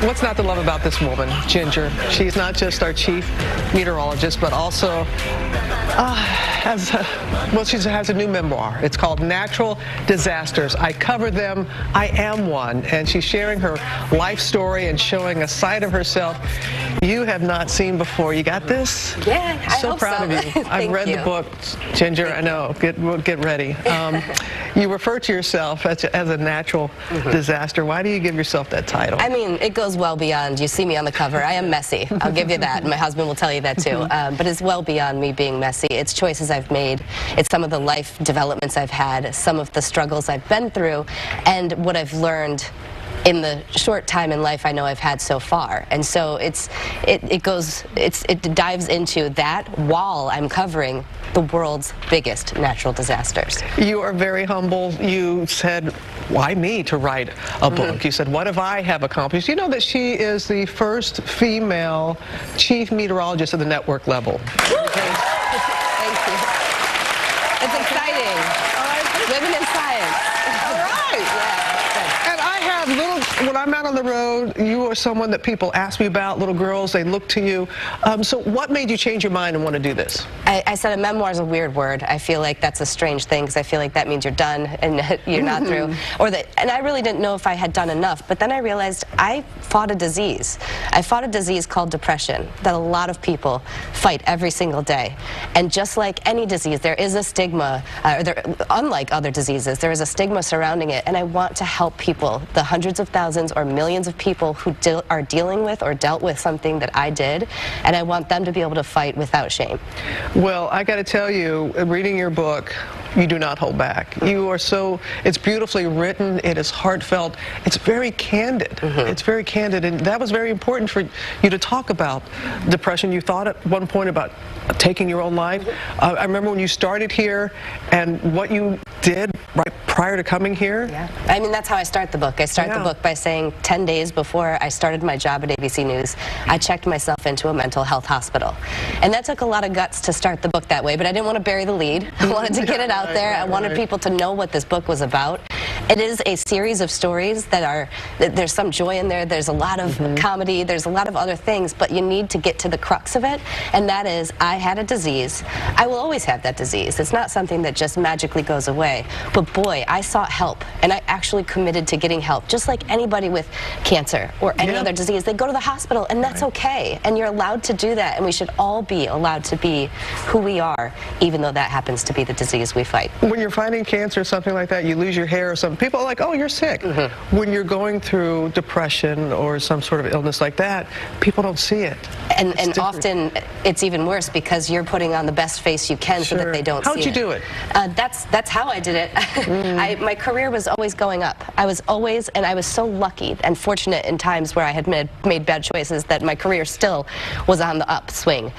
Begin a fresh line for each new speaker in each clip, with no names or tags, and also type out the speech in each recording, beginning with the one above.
What's not to love about this woman, Ginger? She's not just our chief meteorologist, but also she has a new memoir. It's called Natural Disasters. I cover them. I am one. And she's sharing her life story and showing a side of herself you have not seen before. You got this?
Yeah, I
so
hope
proud
so.
of you. I've read the book, Ginger. I know. Get ready. You refer to yourself as a natural disaster. Why do you give yourself that title?
I mean, it goes well beyond. You see me on the cover. I am messy. I'll give you that. My husband will tell you that too. But it's well beyond me being messy. It's choices I've made. It's some of the life developments I've had, some of the struggles I've been through, and what I've learned in the short time in life I know I've had so far. And so it dives into that while I'm covering the world's biggest natural disasters.
You are very humble. You said, why me to write a book? You said, what have accomplished? You know that she is the first female chief meteorologist at the network level.
Thank you. It's exciting. Women in science.
All right.
Yeah.
And I have when I'm out on the road, you are someone that people ask me about, little girls, they look to you. So what made you change your mind and want to do this?
I said a memoir is a weird word. I feel like that's a strange thing because I feel like that means you're done and you're not through. And I really didn't know if I had done enough, but then I realized I fought a disease. I fought a disease called depression that a lot of people fight every single day. And just like any disease, there is a stigma, unlike other diseases, there is a stigma surrounding it, and I want to help people, the hundreds of thousands or millions of people who are dealing with or dealt with something that I did, and I want them to be able to fight without shame.
Well, I got to tell you, reading your book, you do not hold back. You are it's beautifully written, it is heartfelt, it's very candid. It's very candid, and that was very important for you to talk about depression. You thought at one point about taking your own life. I remember when you started here and what you did right prior to coming here.
Yeah. I mean, that's how I start the book. I start the book by saying 10 days before I started my job at ABC News, I checked myself into a mental health hospital. And that took a lot of guts to start the book that way, but I didn't want to bury the lead. I wanted to get it out there. I wanted people to know what this book was about. It is a series of stories there's some joy in there, there's a lot of comedy, there's a lot of other things, but you need to get to the crux of it, and that is, I had a disease. I will always have that disease. It's not something that just magically goes away, but boy, I sought help, and I actually committed to getting help, just like anybody with cancer or any other disease. They go to the hospital, and that's okay, and you're allowed to do that, and we should all be allowed to be who we are, even though that happens to be the disease we fight.
When you're fighting cancer or something like that, you lose your hair or something, people are like, oh, you're sick. When you're going through depression or some sort of illness like that, people don't see it.
And often it's even worse because you're putting on the best face you can so that they don't see it.
How'd you do it?
That's how I did it. My career was always going up. I was so lucky and fortunate in times where I had made bad choices that my career still was on the upswing.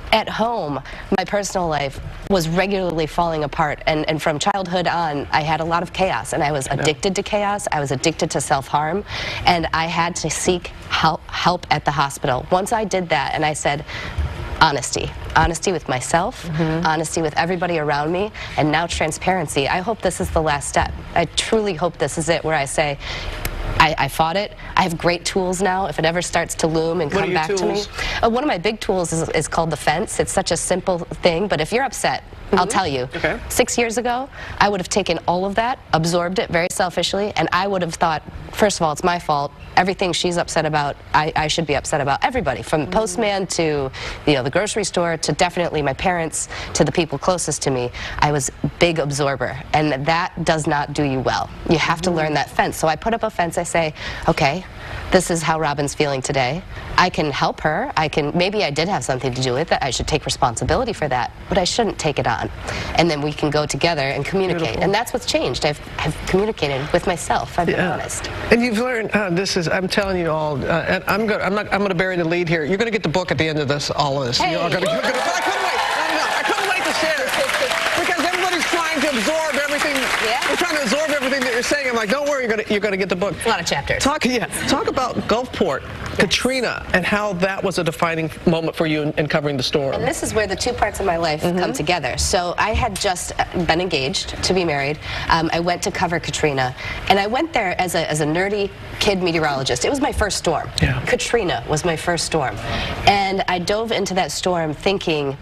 At home, my personal life was regularly falling apart, and from childhood on, I had a lot of chaos, and I was addicted to chaos, I was addicted to self-harm, and I had to seek help at the hospital. Once I did that, and I said, honesty with myself, honesty with everybody around me, and now transparency. I hope this is the last step. I truly hope this is it, where I say, I fought it. I have great tools now if it ever starts to loom and come back to me. One of my big tools is called the fence. It's such a simple thing, but if you're upset, I'll tell you. 6 years ago, I would have taken all of that, absorbed it very selfishly, and I would have thought, first of all, it's my fault. Everything she's upset about, I should be upset about. Everybody, from the postman to the grocery store to definitely my parents to the people closest to me. I was a big absorber, and that does not do you well. You have to learn that fence. So I put up a fence. I say, okay, this is how Robin's feeling today. I can help her. Maybe I did have something to do with it. I should take responsibility for that, but I shouldn't take it on. And then we can go together and communicate. Beautiful. And that's what's changed. I've communicated with myself. I've been honest.
And you've learned. I'm telling you all. And I'm going to bury the lead here. You're going to get the book at the end of this. All of this.
Hey.
I couldn't wait. I couldn't wait to share it because everybody's trying to absorb everything
Yeah.
We're trying to absorb everything that you're saying. I'm like, don't worry, you're gonna get the book.
A lot of chapters.
Talk about Gulfport, Katrina, and how that was a defining moment for you in covering the storm.
And this is where the two parts of my life come together. So I had just been engaged to be married. I went to cover Katrina, and I went there as a nerdy kid meteorologist. It was my first storm.
Yeah.
Katrina was my first storm. And I dove into that storm thinking,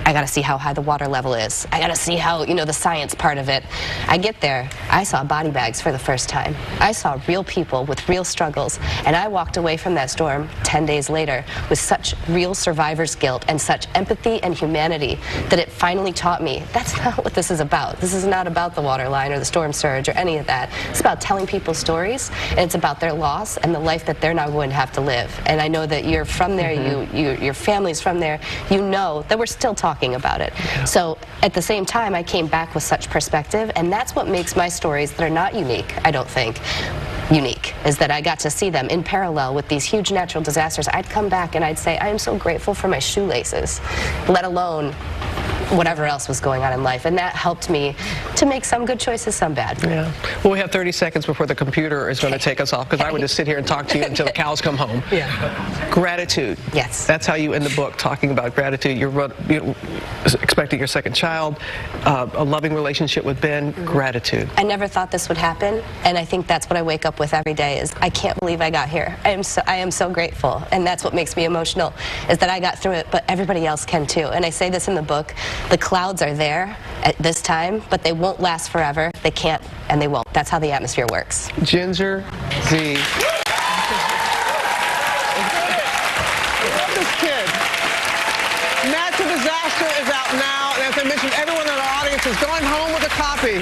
I got to see how high the water level is. I got to see how, the science part of it. I get there, I saw body bags for the first time. I saw real people with real struggles, and I walked away from that storm 10 days later with such real survivor's guilt and such empathy and humanity that it finally taught me that's not what this is about. This is not about the water line or the storm surge or any of that. It's about telling people stories, and it's about their loss and the life that they're not going to have to live. And I know that you're from there, your family's from there, you know that we're still talking about it. Yeah. So at the same time, I came back with such perspective, and that's what makes my stories that are not unique, I don't think, unique, is that I got to see them in parallel with these huge natural disasters. I'd come back and I'd say, I am so grateful for my shoelaces, let alone whatever else was going on in life, and that helped me to make some good choices, some bad.
Yeah. Well, we have 30 seconds before the computer is going to take us off, because I would just sit here and talk to you until the cows come home.
Yeah.
Gratitude.
Yes.
That's how you end the book, talking about gratitude. You're expecting your second child, a loving relationship with Ben. Gratitude.
I never thought this would happen, and I think that's what I wake up with every day is I can't believe I got here. I am so grateful, and that's what makes me emotional, is that I got through it, but everybody else can too. And I say this in the book. The clouds are there at this time, but they won't last forever. They can't, and they won't. That's how the atmosphere works.
Ginger Z. I love this kid. Natural Disaster is out now, and as I mentioned, everyone in our audience is going home with a copy.